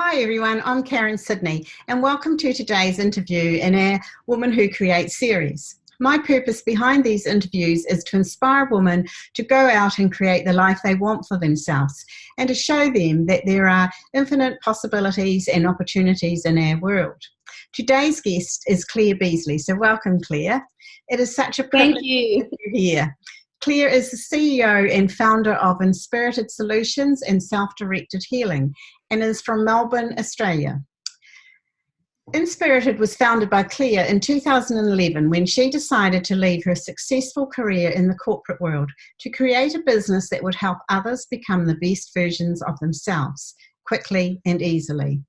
Hi everyone, I'm Karen Sydney and welcome to today's interview in our Woman Who Creates series. My purpose behind these interviews is to inspire women to go out and create the life they want for themselves and to show them that there are infinite possibilities and opportunities in our world. Today's guest is Claire Besley, so welcome Claire. It is such a privilege Thank you. to have you here. Claire is the CEO and founder of Inspirited Solutions and Self-Directed Healing and is from Melbourne, Australia. Inspirited was founded by Claire in 2011 when she decided to leave her successful career in the corporate world to create a business that would help others become the best versions of themselves, quickly and easily.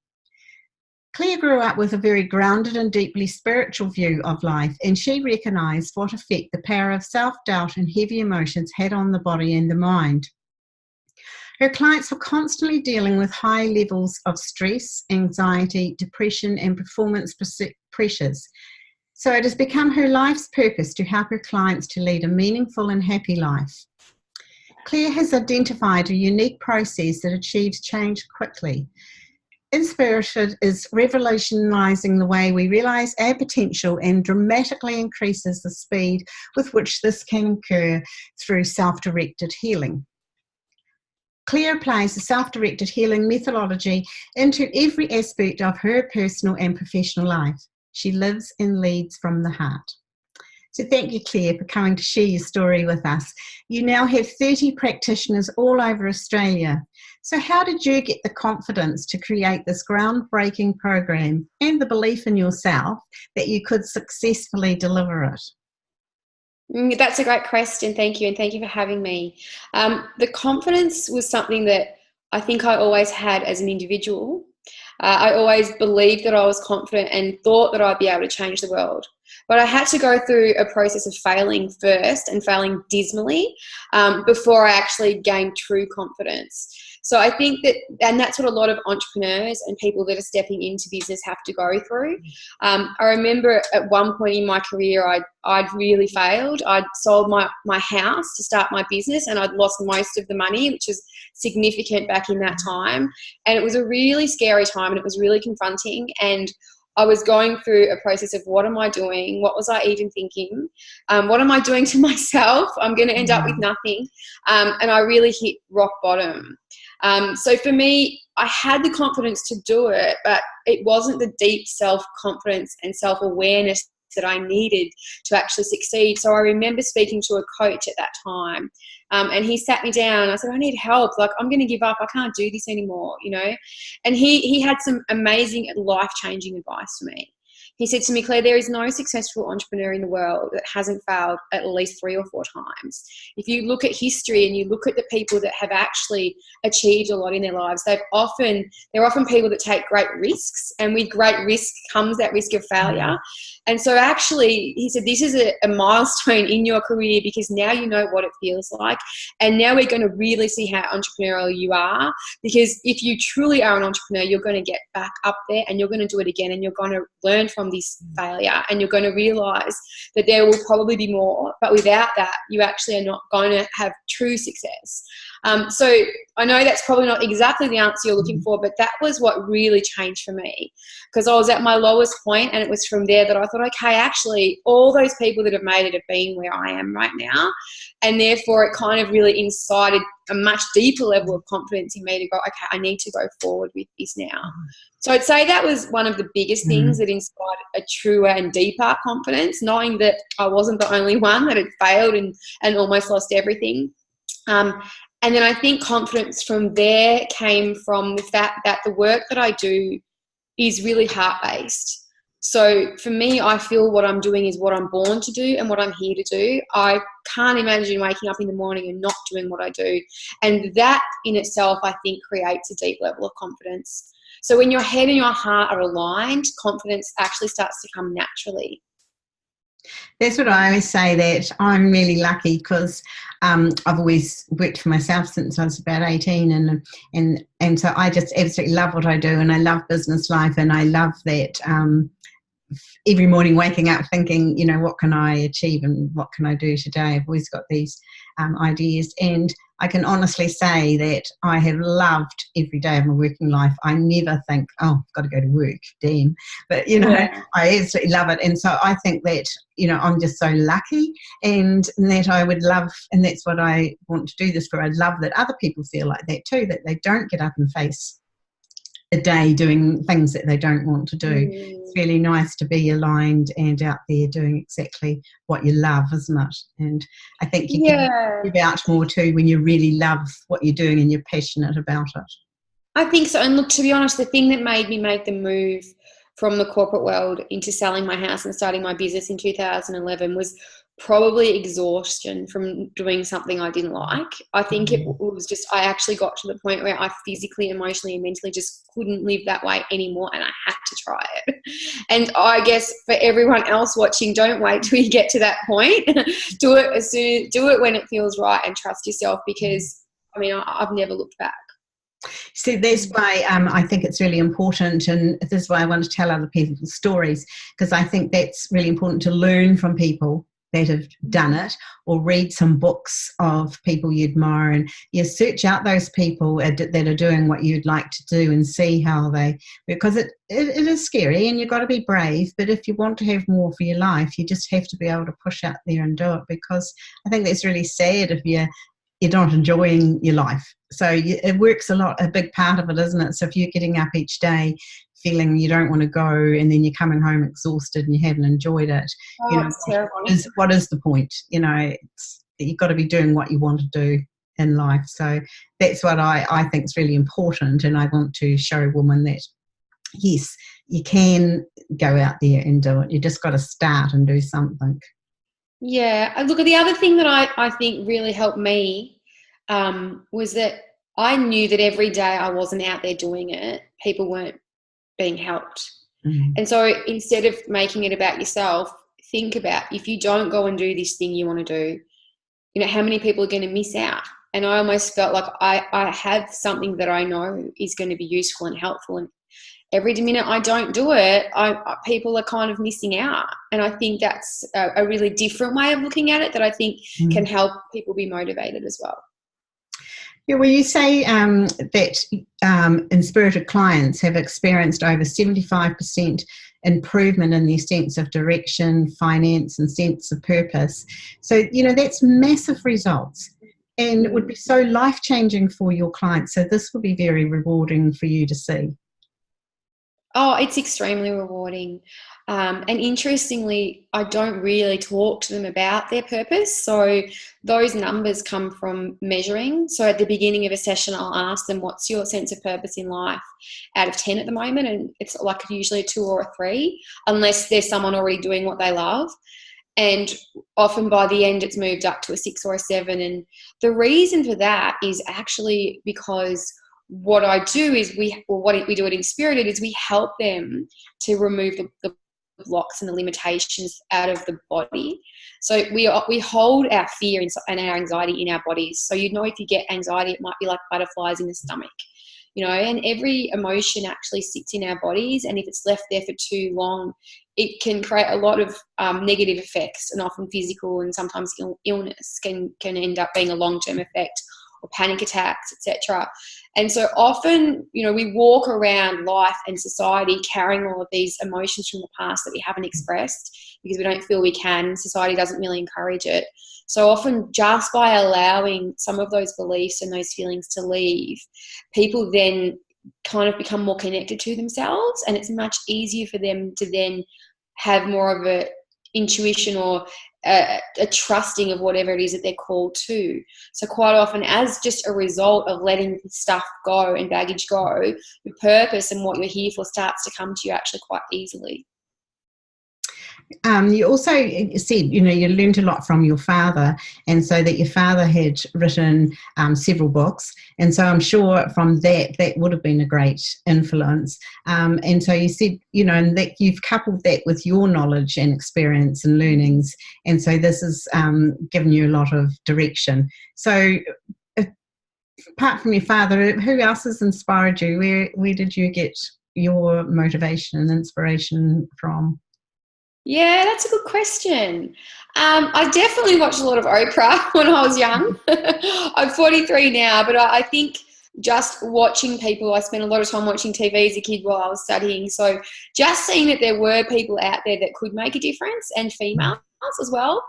Claire grew up with a very grounded and deeply spiritual view of life, and she recognised what effect the power of self-doubt and heavy emotions had on the body and the mind. Her clients were constantly dealing with high levels of stress, anxiety, depression, and performance pressures. So it has become her life's purpose to help her clients to lead a meaningful and happy life. Claire has identified a unique process that achieves change quickly. Inspirited is revolutionising the way we realise our potential and dramatically increases the speed with which this can occur through self-directed healing. Claire applies the self-directed healing methodology into every aspect of her personal and professional life. She lives and leads from the heart. So thank you, Claire, for coming to share your story with us. You now have 30 practitioners all over Australia. So how did you get the confidence to create this groundbreaking program and the belief in yourself that you could successfully deliver it? That's a great question. Thank you. And thank you for having me. The confidence was something that I think I always had as an individual. I always believed that I was confident and thought that I'd be able to change the world. But I had to go through a process of failing first and failing dismally before I actually gained true confidence. So I think that, and that's what a lot of entrepreneurs and people that are stepping into business have to go through. I remember at one point in my career, I'd really failed. I'd sold my house to start my business and I'd lost most of the money, which is significant back in that time. And it was a really scary time and it was really confronting. And I was going through a process of what am I doing? What was I even thinking? What am I doing to myself? I'm going to end up with nothing. And I really hit rock bottom. So for me, I had the confidence to do it, but it wasn't the deep self-confidence and self-awareness that I needed to actually succeed. So I remember speaking to a coach at that time, and he sat me down and I said, I need help. Like, I'm going to give up. I can't do this anymore, you know? And he had some amazing life-changing advice for me. He said to me, Claire, there is no successful entrepreneur in the world that hasn't failed at least 3 or 4 times. If you look at history and you look at the people that have actually achieved a lot in their lives, they're often people that take great risks, and with great risk comes that risk of failure. And so actually, he said, this is a milestone in your career because now you know what it feels like. And now we're going to really see how entrepreneurial you are, because if you truly are an entrepreneur, you're going to get back up there and you're going to do it again, and you're going to learn from this failure, and you're going to realize that there will probably be more, but without that, you actually are not going to have true success. So I know that's probably not exactly the answer you're looking for, but that was what really changed for me, because I was at my lowest point, and it was from there that I thought, okay, actually all those people that have made it have been where I am right now. And therefore it kind of really incited a much deeper level of confidence in me to go, okay, I need to go forward with this now. So I'd say that was one of the biggest things that inspired a truer and deeper confidence, knowing that I wasn't the only one that had failed and almost lost everything. And then I think confidence from there came from the fact that the work that I do is really heart-based. So for me, I feel what I'm doing is what I'm born to do and what I'm here to do. I can't imagine waking up in the morning and not doing what I do. And that in itself, I think, creates a deep level of confidence. So when your head and your heart are aligned, confidence actually starts to come naturally. That's what I always say, that I'm really lucky because I've always worked for myself since I was about 18, and so I just absolutely love what I do, and I love business life, and I love that every morning waking up thinking, you know, what can I achieve and what can I do today? I've always got these ideas, and I can honestly say that I have loved every day of my working life. I never think, oh, I've got to go to work, damn. But, you know, I absolutely love it. And so I think that, you know, I'm just so lucky, and that I would love, and that's what I want to do this for. I'd love that other people feel like that too, that they don't get up and face a day doing things that they don't want to do. It's really nice to be aligned and out there doing exactly what you love, isn't it? And I think you can give out more too when you really love what you're doing and you're passionate about it. I think so. And look, to be honest, the thing that made me make the move from the corporate world into selling my house and starting my business in 2011 was probably exhaustion from doing something I didn't like. I think it was just, I actually got to the point where I physically, emotionally, and mentally just couldn't live that way anymore, and I had to try it. And I guess for everyone else watching, don't wait till you get to that point. Do it when it feels right, and trust yourself, because I mean, I've never looked back. So that's why I think it's really important, and this is why I want to tell other people's stories, because I think that's really important to learn from people that have done it, or read some books of people you admire, and you search out those people that are doing what you'd like to do and see how they, because it is scary and you've got to be brave, but if you want to have more for your life, you just have to be able to push out there and do it, because I think that's really sad if you're not enjoying your life. So it works a big part of it, isn't it? So if you're getting up each day feeling you don't want to go, and then you're coming home exhausted and you haven't enjoyed it, you know, what is the point? You know, you've got to be doing what you want to do in life. So that's what I think is really important, and I want to show women that, yes, you can go out there and do it. You just got to start and do something. Yeah. Look, the other thing that I think really helped me was that I knew that every day I wasn't out there doing it, people weren't being helped. And so instead of making it about yourself, think about, if you don't go and do this thing you want to do, you know, how many people are going to miss out? And I almost felt like I have something that I know is going to be useful and helpful, and every minute I don't do it, people are kind of missing out. And I think that's a really different way of looking at it that I think can help people be motivated as well. Yeah, well, you say that Inspirited clients have experienced over 75% improvement in their sense of direction, finance, and sense of purpose. So, you know, that's massive results, and it would be so life-changing for your clients. So this would be very rewarding for you to see. Oh, it's extremely rewarding. And interestingly, I don't really talk to them about their purpose. So those numbers come from measuring. So at the beginning of a session, I'll ask them, what's your sense of purpose in life out of 10 at the moment? And it's like usually a 2 or a 3, unless there's someone already doing what they love. And often by the end, it's moved up to a 6 or a 7. And the reason for that is actually because what I do is what we do at Inspirited is we help them to remove the blocks and the limitations out of the body. So we hold our fear and our anxiety in our bodies. So you know, if you get anxiety, it might be like butterflies in the stomach, you know, and every emotion actually sits in our bodies, and if it's left there for too long, it can create a lot of negative effects, and often physical, and sometimes illness can end up being a long-term effect, or panic attacks, etc. And so often, you know, we walk around life and society carrying all of these emotions from the past that we haven't expressed because we don't feel we can. Society doesn't really encourage it. So often, just by allowing some of those beliefs and those feelings to leave, people then kind of become more connected to themselves, and it's much easier for them to then have more of a intuition or a trusting of whatever it is that they're called to. So quite often, as just a result of letting stuff go and baggage go, your purpose and what you're here for starts to come to you actually quite easily. You also said, you know, you learned a lot from your father, and so that your father had written several books, and so I'm sure from that would have been a great influence. And so you said, you know, and that you've coupled that with your knowledge and experience and learnings, and so this has given you a lot of direction. So apart from your father, who else has inspired you? Where did you get your motivation and inspiration from? Yeah, that's a good question. I definitely watched a lot of Oprah when I was young. I'm 43 now, but I think just watching people, I spent a lot of time watching TV as a kid while I was studying. So just seeing that there were people out there that could make a difference, and females as well.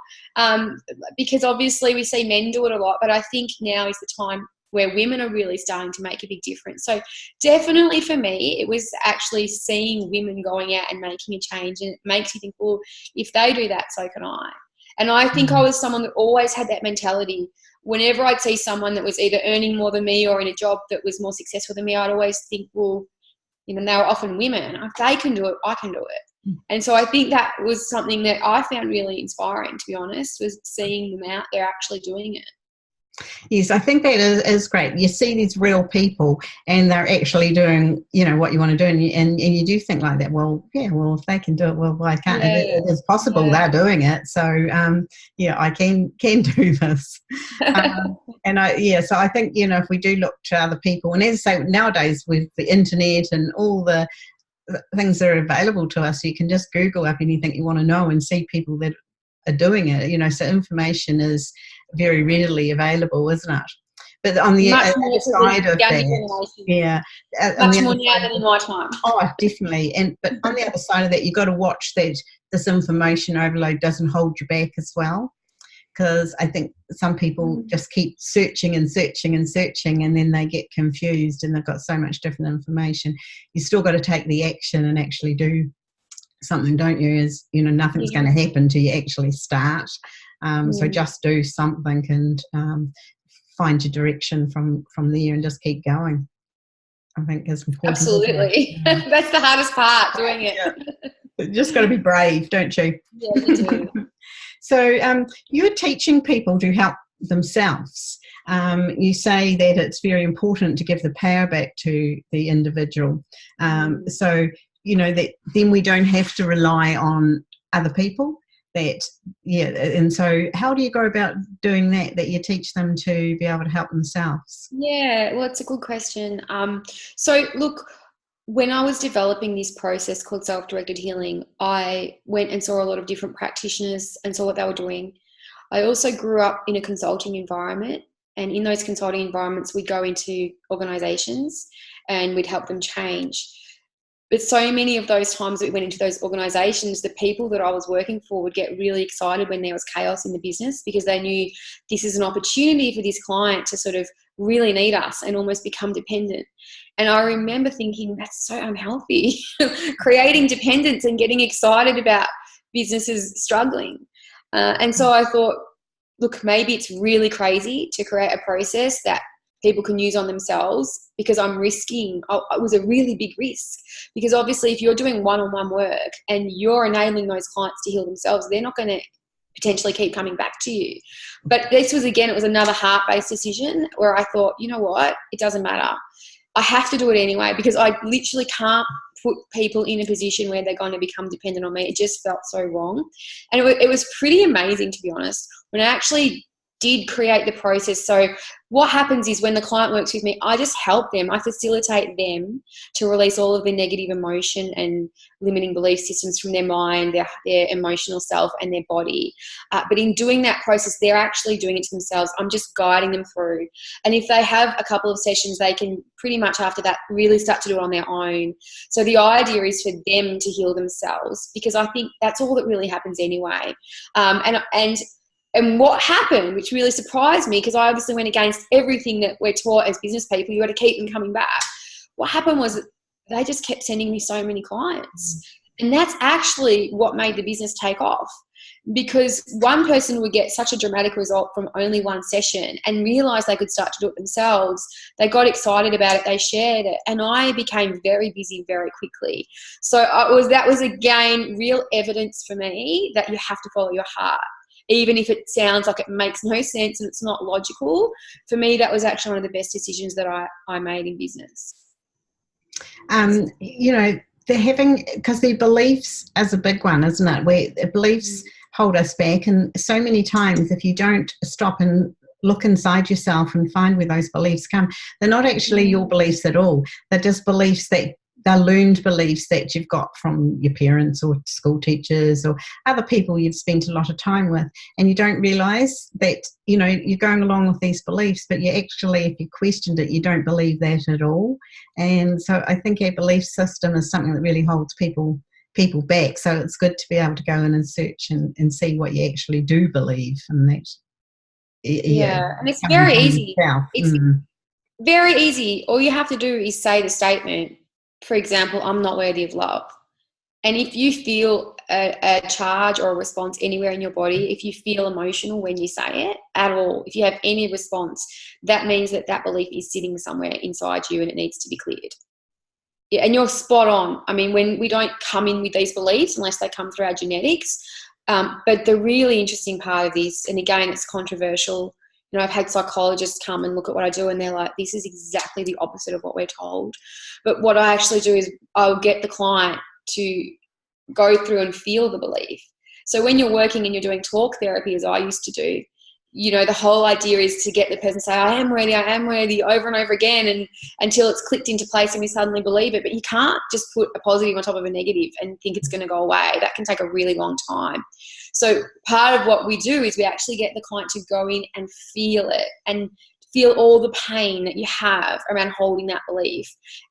Because obviously we see men do it a lot, but I think now is the time where women are really starting to make a big difference. So definitely for me, it was actually seeing women going out and making a change, and it makes you think, well, if they do that, so can I. And I think I was someone that always had that mentality. Whenever I'd see someone that was either earning more than me or in a job that was more successful than me, I'd always think, well, you know, they were often women. If they can do it, I can do it. And so I think that was something that I found really inspiring, to be honest, was seeing them out there actually doing it. Yes, I think that is great. You see these real people and they're actually doing, you know, what you want to do. And you do think like that, well, yeah, well, if they can do it, well, why can't it is possible. They're doing it. So, yeah, I can do this. So I think, you know, if we do look to other people, and as I say, nowadays with the internet and all the things that are available to us, you can just Google up anything you want to know and see people that are doing it, you know, so information is very readily available, isn't it? But on the other side of that, much more now than in my time. Oh, definitely. But on the other side of that, you've got to watch that this information overload doesn't hold you back as well. Because I think some people just keep searching and searching and searching, and then they get confused and they've got so much different information. You still got to take the action and actually do something, don't you? Is, you know, nothing's going to happen till you actually start. So just do something and find your direction from there and just keep going. I think is important. Absolutely. That's the hardest part, doing it. Yeah. Just got to be brave, don't you? Yeah, you do. So you're teaching people to help themselves. You say that it's very important to give the power back to the individual. So, you know, that then we don't have to rely on other people. And so how do you go about doing that you teach them to be able to help themselves? Yeah, well, it's a good question. So look, when I was developing this process called self-directed healing, I went and saw a lot of different practitioners and saw what they were doing. I also grew up in a consulting environment, and in those consulting environments, we'd go into organizations and we'd help them change. But so many of those times that we went into those organizations, the people that I was working for would get really excited when there was chaos in the business, because they knew this is an opportunity for this client to sort of really need us and almost become dependent. And I remember thinking, that's so unhealthy, creating dependence and getting excited about businesses struggling. And so I thought, look, maybe it's really crazy to create a process that people can use on themselves, because I'm risking, it was a really big risk, because obviously if you're doing one-on-one work and you're enabling those clients to heal themselves, they're not going to potentially keep coming back to you. But this was, again, it was another heart-based decision where I thought, you know what, it doesn't matter. I have to do it anyway, because I literally can't put people in a position where they're going to become dependent on me. It just felt so wrong. And it was pretty amazing, to be honest, when I actually did create the process. So what happens is when the client works with me, I just help them. I facilitate them to release all of the negative emotion and limiting belief systems from their mind, their emotional self and their body. But in doing that process, they're actually doing it to themselves. I'm just guiding them through. And if they have a couple of sessions, they can pretty much after that really start to do it on their own. So the idea is for them to heal themselves, because I think that's all that really happens anyway. And what happened, which really surprised me, because I obviously went against everything that we're taught as business people, you got to keep them coming back. What happened was they just kept sending me so many clients. And that's actually what made the business take off, because one person would get such a dramatic result from only one session and realize they could start to do it themselves. They got excited about it. They shared it. And I became very busy very quickly. So that was, again, real evidence for me that you have to follow your heart. Even if it sounds like it makes no sense and it's not logical, for me, that was actually one of the best decisions that I made in business. You know, they're having, because their beliefs is a big one, isn't it? Where beliefs hold us back. And so many times, if you don't stop and look inside yourself and find where those beliefs come, they're not actually your beliefs at all. They're just beliefs that they're learned beliefs that you've got from your parents or school teachers or other people you've spent a lot of time with, and you don't realise that, you know, you're going along with these beliefs, but you actually, if you questioned it, you don't believe that at all. And so I think our belief system is something that really holds people back. So it's good to be able to go in and search and see what you actually do believe, and that And it's very easy. It's Mm. very easy. All you have to do is say the statement, for example, I'm not worthy of love. And if you feel a charge or a response anywhere in your body, if you feel emotional when you say it at all, if you have any response, that means that that belief is sitting somewhere inside you and it needs to be cleared. Yeah, and you're spot on. I mean, when we don't come in with these beliefs unless they come through our genetics. But the really interesting part of this, and again, it's controversial. You know, I've had psychologists come and look at what I do and they're like, this is exactly the opposite of what we're told. But what I actually do is I'll get the client to go through and feel the belief. So when you're working and you're doing talk therapy, as I used to do, you know, the whole idea is to get the person to say, I am worthy, over and over again, and until it's clicked into place and we suddenly believe it. But you can't just put a positive on top of a negative and think it's going to go away. That can take a really long time. So part of what we do is we actually get the client to go in and feel it, and feel all the pain that you have around holding that belief.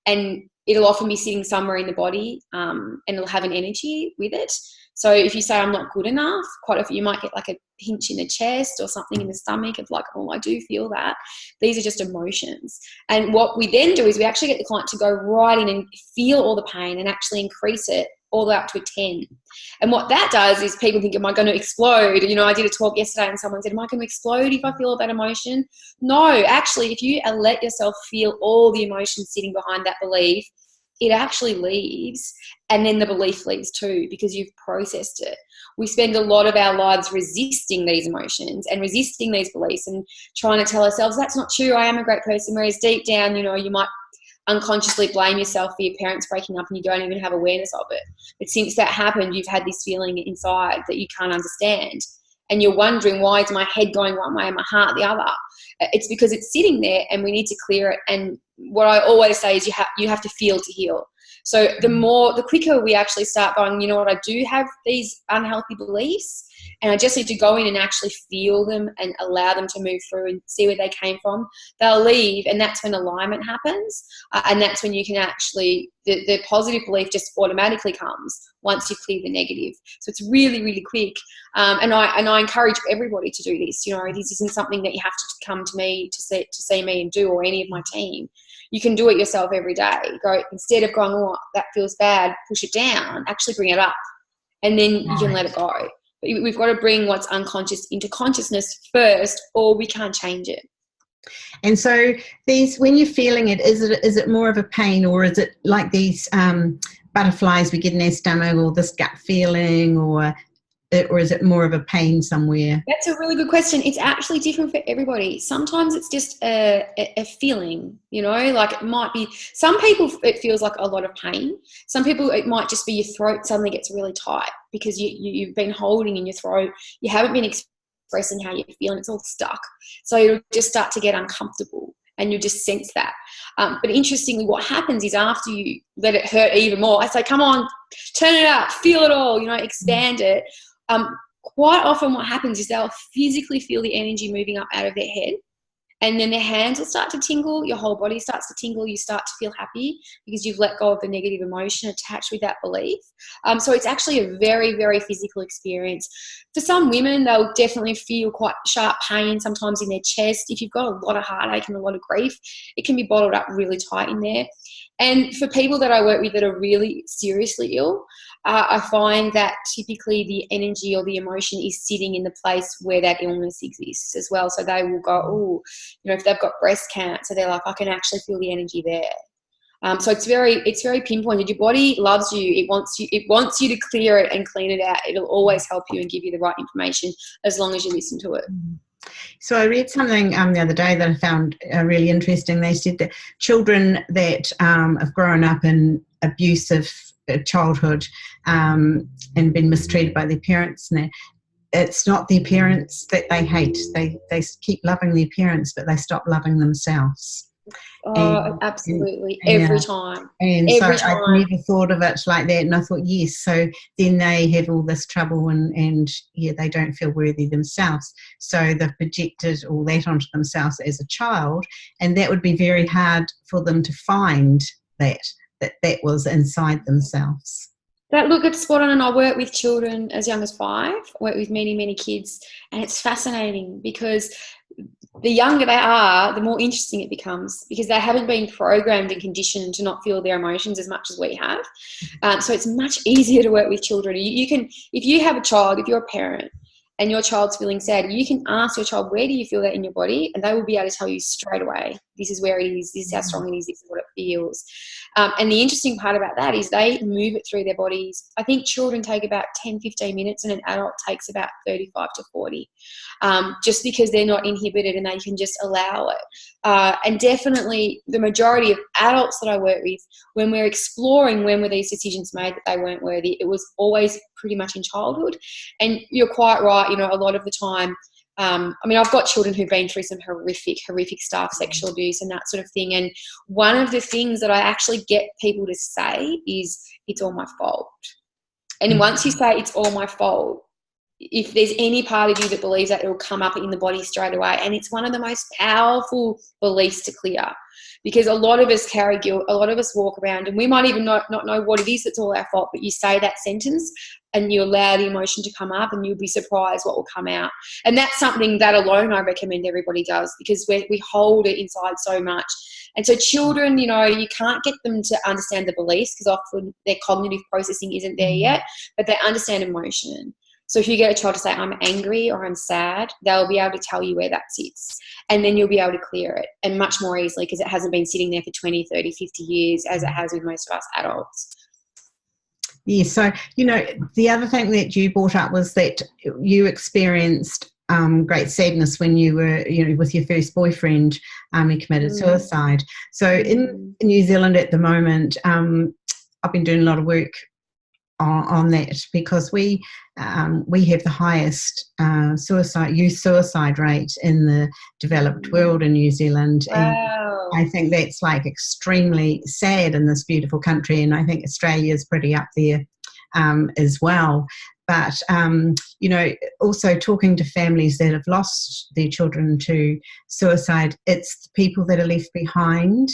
And it'll often be sitting somewhere in the body, and it'll have an energy with it. So if you say, I'm not good enough, quite often you might get like a pinch in the chest or something in the stomach of like, oh, I do feel that. These are just emotions. And what we then do is we actually get the client to go right in and feel all the pain and actually increase it all the way up to a 10. And what that does is people think, am I going to explode? You know, I did a talk yesterday and someone said, am I going to explode if I feel all that emotion? No, actually, if you let yourself feel all the emotions sitting behind that belief, it actually leaves, and then the belief leaves too, because you've processed it. We spend a lot of our lives resisting these emotions and resisting these beliefs and trying to tell ourselves, that's not true, I am a great person, whereas deep down, you know, you might unconsciously blame yourself for your parents breaking up and you don't even have awareness of it. But since that happened, you've had this feeling inside that you can't understand. And you're wondering, why is my head going one way and my heart the other? It's because it's sitting there and we need to clear it. And what I always say is you have to feel to heal. So the quicker we actually start going, you know what, I do have these unhealthy beliefs and I just need to go in and actually feel them and allow them to move through and see where they came from, they'll leave. And that's when alignment happens. And that's when you can actually, the positive belief just automatically comes once you clear the negative. So it's really, really quick. And I encourage everybody to do this. You know, this isn't something that you have to come to me to see me and do, or any of my team. You can do it yourself every day. Go, instead of going, oh, that feels bad, push it down, actually bring it up. And then you can let it go. But we've got to bring what's unconscious into consciousness first, or we can't change it. And so when you're feeling it, is it more of a pain, or is it like these butterflies we get in our stomach, or this gut feeling, or is it more of a pain somewhere? That's a really good question. It's actually different for everybody. Sometimes it's just a feeling, you know, like it might be, some people it feels like a lot of pain. Some people it might just be your throat suddenly gets really tight because you've been holding in your throat. You haven't been expressing how you're feeling. It's all stuck. So you'll just start to get uncomfortable and you just sense that. But interestingly, what happens is after you let it hurt even more, I say, come on, turn it up, feel it all, you know, expand it. Quite often what happens is they'll physically feel the energy moving up out of their head, and then their hands will start to tingle, your whole body starts to tingle, you start to feel happy because you've let go of the negative emotion attached with that belief. So it's actually a very, very physical experience. For some women, they'll definitely feel quite sharp pain sometimes in their chest. If you've got a lot of heartache and a lot of grief, it can be bottled up really tight in there. And for people that I work with that are really seriously ill, I find that typically the energy or the emotion is sitting in the place where that illness exists as well. So they will go, oh, you know, if they've got breast cancer, they're like, I can actually feel the energy there. So it's very pinpointed. Your body loves you. It wants you to clear it and clean it out. It'll always help you and give you the right information as long as you listen to it. So I read something the other day that I found really interesting. They said that children that have grown up in abusive childhood and been mistreated by their parents, and it's not their parents that they hate. They keep loving their parents, but they stop loving themselves. Oh, And, absolutely. yeah. Every time. And so Every I'd time. never thought of it like that. And I thought, yes, so then they have all this trouble and yeah, they don't feel worthy themselves. So they've projected all that onto themselves as a child. And that would be very hard for them to find that was inside themselves. Look, it's spot on, and I work with children as young as 5. I work with many, many kids, and it's fascinating because the younger they are, the more interesting it becomes because they haven't been programmed and conditioned to not feel their emotions as much as we have. So it's much easier to work with children. You can, if you have a child, if you're a parent and your child's feeling sad, you can ask your child, where do you feel that in your body? And they will be able to tell you straight away, this is where it is, this is how strong it is, this is what it feels. And the interesting part about that is they move it through their bodies. I think children take about 10-15 minutes and an adult takes about 35 to 40, just because they're not inhibited and they can just allow it. And definitely the majority of adults that I work with, when we're exploring when were these decisions made that they weren't worthy, it was always pretty much in childhood. And you're quite right, you know, a lot of the time, I mean, I've got children who've been through some horrific stuff, sexual abuse and that sort of thing. And one of the things that I actually get people to say is, it's all my fault. And once you say it's all my fault, if there's any part of you that believes that, it'll come up in the body straight away. And it's one of the most powerful beliefs to clear, because a lot of us carry guilt. A lot of us walk around and we might even not know what it is that's all our fault, but you say that sentence and you allow the emotion to come up and you'll be surprised what will come out. And that's something that alone I recommend everybody does, because we hold it inside so much. And so children, you know, you can't get them to understand the beliefs because often their cognitive processing isn't there yet, but they understand emotion. So if you get a child to say, I'm angry or I'm sad, they'll be able to tell you where that sits. And then you'll be able to clear it, and much more easily, because it hasn't been sitting there for 20, 30, 50 years as it has with most of us adults. Yeah, so, you know, the other thing that you brought up was that you experienced great sadness when you were, you know, with your first boyfriend, he committed suicide. So in New Zealand at the moment, I've been doing a lot of work on that, because we have the highest youth suicide rate in the developed world in New Zealand. Wow. And I think that's like extremely sad in this beautiful country, and I think Australia is pretty up there as well. But you know, also talking to families that have lost their children to suicide, it's the people that are left behind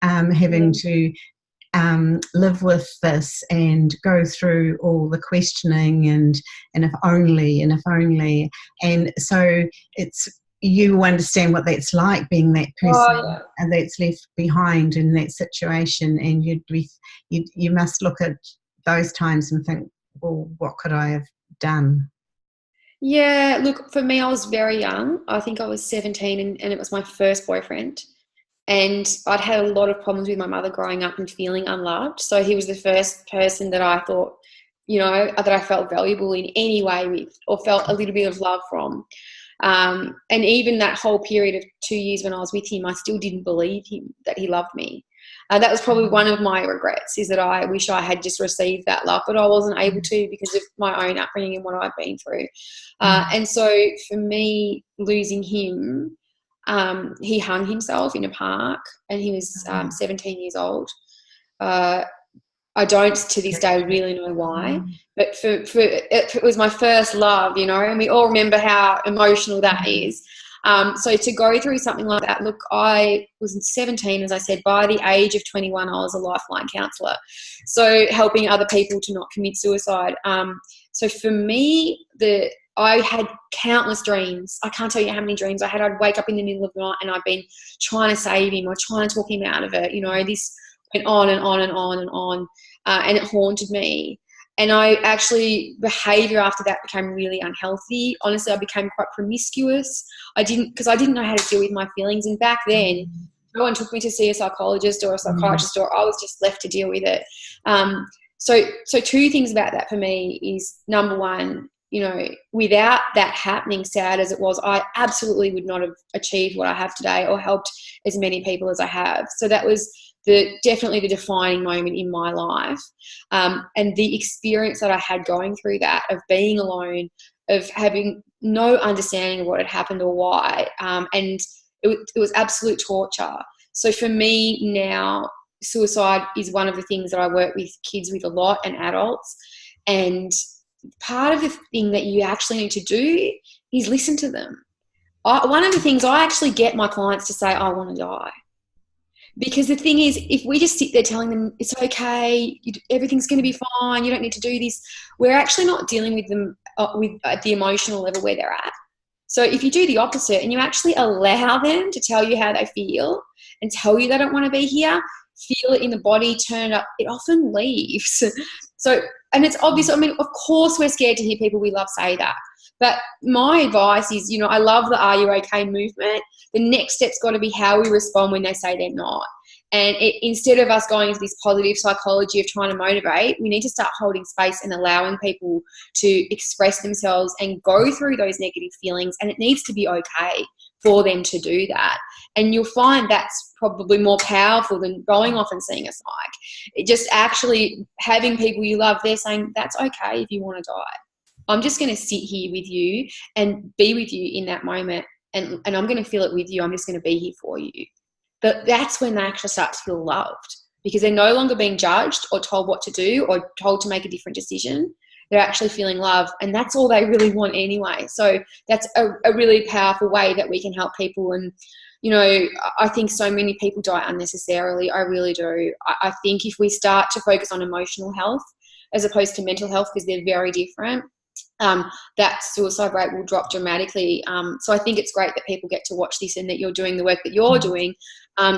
having to live with this and go through all the questioning and if only, and so it's, you understand what that's like, being that person and that's left behind in that situation, and you must look at those times and think, well, what could I have done? Yeah, look, for me, I was very young. I think I was 17 and it was my first boyfriend. And I'd had a lot of problems with my mother growing up and feeling unloved. So he was the first person that I thought, you know, that I felt valuable in any way with, or felt a little bit of love from. And even that whole period of 2 years when I was with him, I still didn't believe him that he loved me. That was probably one of my regrets, is that I wish I had just received that love, but I wasn't able to because of my own upbringing and what I've been through. And so for me, losing him, he hung himself in a park and he was 17 years old. I don't to this day really know why, but it was my first love, you know, and we all remember how emotional that is. So to go through something like that, look, I was 17, as I said. By the age of 21, I was a lifeline counsellor, so helping other people to not commit suicide. So for me, I had countless dreams. I can't tell you how many dreams I had. I'd wake up in the middle of the night and I'd been trying to save him or trying to talk him out of it. You know, this went on and on and on and on, and it haunted me. And I actually, behaviour after that became really unhealthy. Honestly, I became quite promiscuous. Because I didn't know how to deal with my feelings. And back then, no one took me to see a psychologist or a psychiatrist, or I was just left to deal with it. So two things about that for me is, number one, you know, without that happening, sad as it was, I absolutely would not have achieved what I have today or helped as many people as I have. So that was definitely the defining moment in my life. And the experience that I had going through that, of being alone, of having no understanding of what had happened or why. And it was absolute torture. So for me now, suicide is one of the things that I work with kids with a lot and adults. And part of the thing that you actually need to do is listen to them. One of the things I actually get my clients to say, I want to die. Because the thing is, if we just sit there telling them it's okay, everything's going to be fine, you don't need to do this, we're actually not dealing with them at the emotional level where they're at. So if you do the opposite and you actually allow them to tell you how they feel and tell you they don't want to be here, feel it in the body, turn it up, it often leaves. So, and it's obvious, I mean, of course we're scared to hear people we love say that. But my advice is, I love the Are You Okay movement. The next step's got to be how we respond when they say they're not. And instead of us going into this positive psychology of trying to motivate, we need to start holding space and allowing people to express themselves and go through those negative feelings. And it needs to be okay for them to do that. And you'll find that's probably more powerful than going off and seeing a psych. Just actually having people you love, they're saying, that's okay if you want to die. I'm just going to sit here with you and be with you in that moment. And I'm going to feel it with you. I'm just going to be here for you. But that's when they actually start to feel loved, because they're no longer being judged or told what to do or told to make a different decision. They're actually feeling love, and that's all they really want anyway. So that's a really powerful way that we can help people. And, I think so many people die unnecessarily. I really do. I think if we start to focus on emotional health as opposed to mental health, because they're very different, that suicide rate will drop dramatically. So I think it's great that people get to watch this and that you're doing the work that you're doing,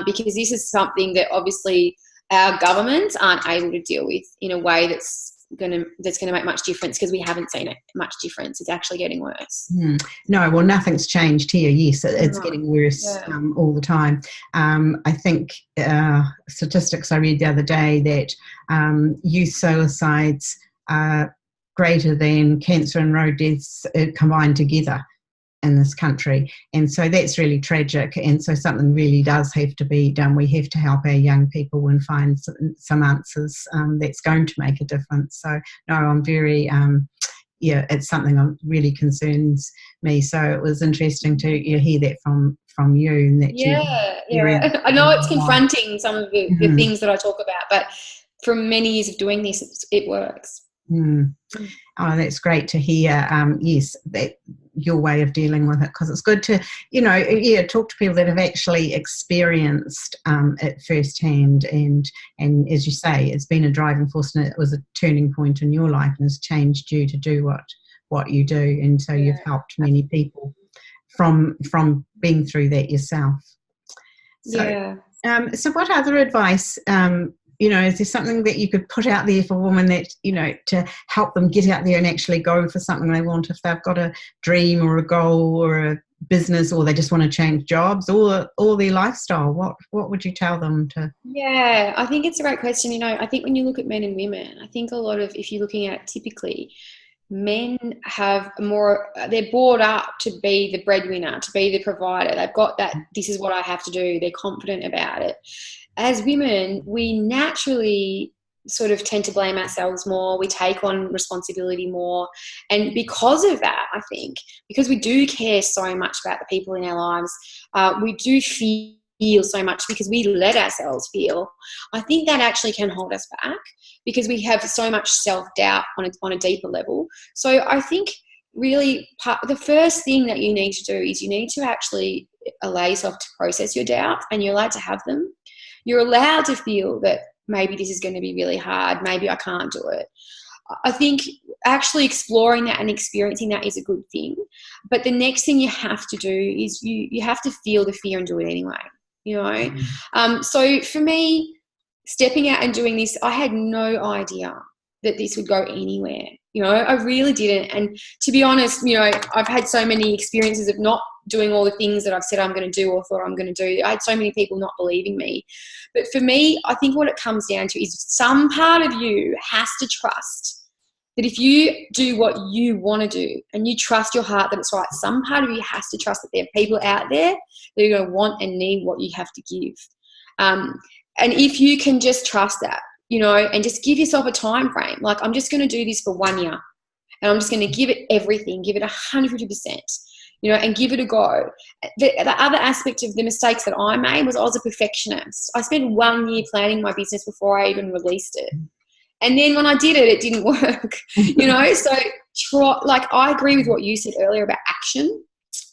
because this is something that obviously our governments aren't able to deal with in a way that's going to make much difference, because we haven't seen it much difference. It's actually getting worse. No, well, nothing's changed here. Yes, it's getting worse all the time. I think statistics I read the other day that youth suicides are greater than cancer and road deaths combined together in this country. And so that's really tragic. And so something really does have to be done. We have to help our young people and find some answers that's going to make a difference. So, no, I'm very, it's something that really concerns me. So it was interesting to hear that from you. And that I know it's confronting, some of the things that I talk about, but from many years of doing this, it works. Oh, that's great to hear. Yes, that your way of dealing with it, because it's good to, talk to people that have actually experienced it firsthand. And as you say, it's been a driving force, and it was a turning point in your life and has changed you to do what you do. And so you've helped many people from being through that yourself. So, so what other advice is there something that you could put out there for women that, to help them get out there and actually go for something they want, if they've got a dream or a goal or a business, or they just want to change jobs or their lifestyle? What would you tell them to? Yeah, I think it's a great question. I think when you look at men and women, I think a lot of, if you're looking at typically, men have they're brought up to be the breadwinner, to be the provider. They've got that, this is what I have to do. They're confident about it. As women, we naturally sort of tend to blame ourselves more. We take on responsibility more. And because of that, I think, because we do care so much about the people in our lives, we do feel so much because we let ourselves feel. I think that actually can hold us back, because we have so much self-doubt on a deeper level. So I think really the first thing that you need to do is you need to actually allow yourself to process your doubt, and you're allowed to have them. You're allowed to feel that maybe this is going to be really hard, maybe I can't do it. I think actually exploring that and experiencing that is a good thing. But the next thing you have to do is you have to feel the fear and do it anyway, So for me, stepping out and doing this, I had no idea that this would go anywhere. I really didn't. And to be honest, I've had so many experiences of not doing all the things that I've said I'm going to do or thought I'm going to do. I had so many people not believing me. But for me, I think what it comes down to is some part of you has to trust that if you do what you want to do and you trust your heart that it's right, some part of you has to trust that there are people out there that are going to want and need what you have to give. And if you can just trust that, and just give yourself a time frame. Like, I'm just going to do this for 1 year, and I'm just going to give it everything, give it 150%. and give it a go. The other aspect of the mistakes that I made was I was a perfectionist. I spent 1 year planning my business before I even released it. And then when I did it, it didn't work, So I agree with what you said earlier about action.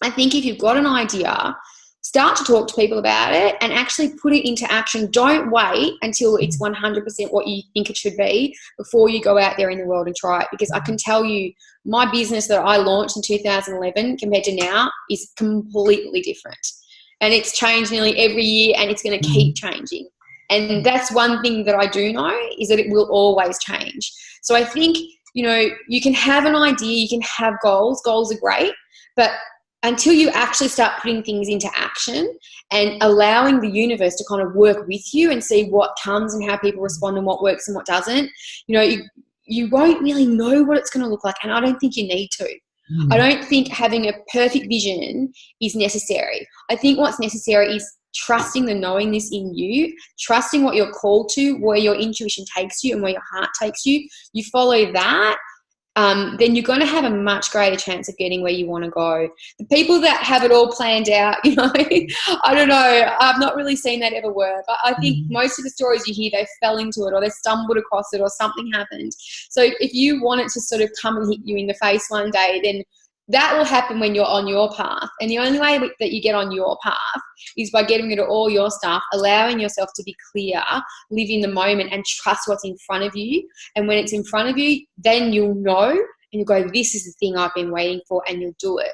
I think if you've got an idea, start to talk to people about it and actually put it into action. Don't wait until it's 100% what you think it should be before you go out there in the world and try it. Because I can tell you, my business that I launched in 2011 compared to now is completely different. And it's changed nearly every year, and it's going to keep changing. And that's one thing that I do know, is that it will always change. So I think, you can have an idea, you can have goals. Goals are great, but until you actually start putting things into action and allowing the universe to kind of work with you and see what comes and how people respond and what works and what doesn't, you won't really know what it's going to look like. And I don't think you need to. I don't think having a perfect vision is necessary. I think what's necessary is trusting the knowingness in you, trusting what you're called to, where your intuition takes you and where your heart takes you. You follow that, then you're going to have a much greater chance of getting where you want to go. The people that have it all planned out, I don't know. I've not really seen that ever work. I think most of the stories you hear, they fell into it or they stumbled across it or something happened. So if you want it to sort of come and hit you in the face one day, then that will happen when you're on your path. And the only way that you get on your path is by getting rid of all your stuff, allowing yourself to be clear, live in the moment and trust what's in front of you. And when it's in front of you, then you'll know and you'll go, this is the thing I've been waiting for, and you'll do it.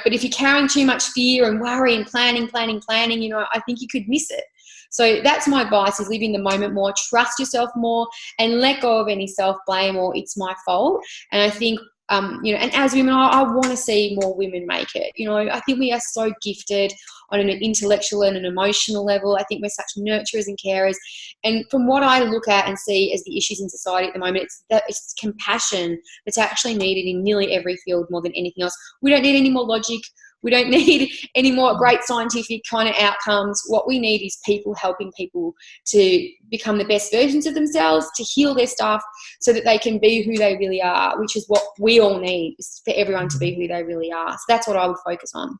But if you're carrying too much fear and worry and planning, I think you could miss it. So that's my advice, is live in the moment more, trust yourself more, and let go of any self-blame or it's my fault. And I think and as women, I want to see more women make it. I think we are so gifted on an intellectual and an emotional level. I think we're such nurturers and carers. And from what I look at and see as the issues in society at the moment, it's compassion that's actually needed in nearly every field more than anything else. We don't need any more logic. We don't need any more great scientific kind of outcomes. What we need is people helping people to become the best versions of themselves, to heal their stuff so that they can be who they really are, which is what we all need, is for everyone to be who they really are. So that's what I would focus on.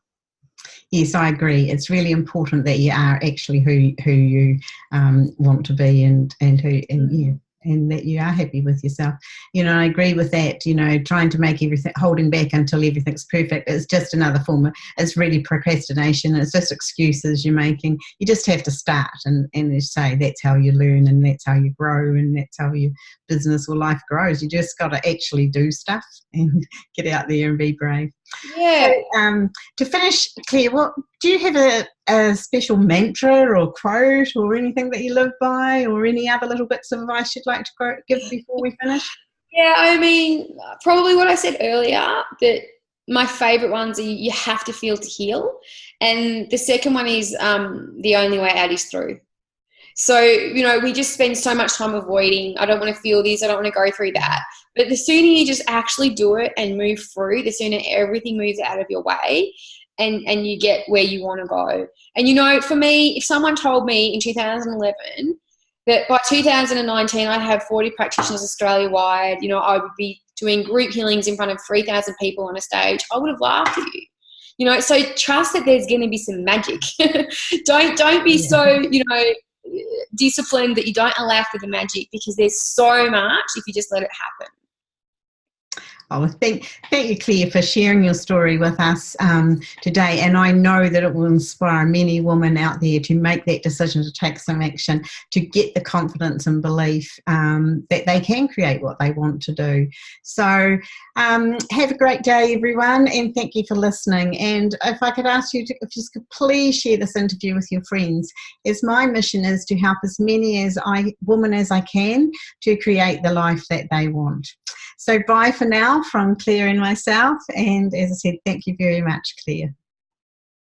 Yes, I agree. It's really important that you are actually who you want to be and that you are happy with yourself. I agree with that. Trying to make everything, holding back until everything's perfect, is just another form of, it's really procrastination. It's just excuses you're making. You just have to start and say that's how you learn and that's how you grow and that's how your business or life grows. You just got to actually do stuff and get out there and be brave. Yeah. So, to finish, Claire, what do you have a special mantra or quote or anything that you live by, or any other little bits of advice you'd like to give before we finish? Yeah, I mean, probably what I said earlier, that my favourite ones are you have to feel to heal. And the second one is the only way out is through. So, we just spend so much time avoiding, I don't want to feel this, I don't want to go through that. But the sooner you just actually do it and move through, the sooner everything moves out of your way and you get where you want to go. And, for me, if someone told me in 2011 that by 2019 I'd have 40 practitioners Australia-wide, I would be doing group healings in front of 3,000 people on a stage, I would have laughed at you. So trust that there's going to be some magic. Don't be so, disciplined that you don't allow for the magic, because there's so much if you just let it happen. Oh, thank you, Claire, for sharing your story with us today. And I know that it will inspire many women out there to make that decision, to take some action, to get the confidence and belief that they can create what they want to do. So have a great day, everyone, and thank you for listening. And if I could ask you if you could please share this interview with your friends, as my mission is to help as many women as I can to create the life that they want. So bye for now from Claire and myself. And as I said, thank you very much, Claire.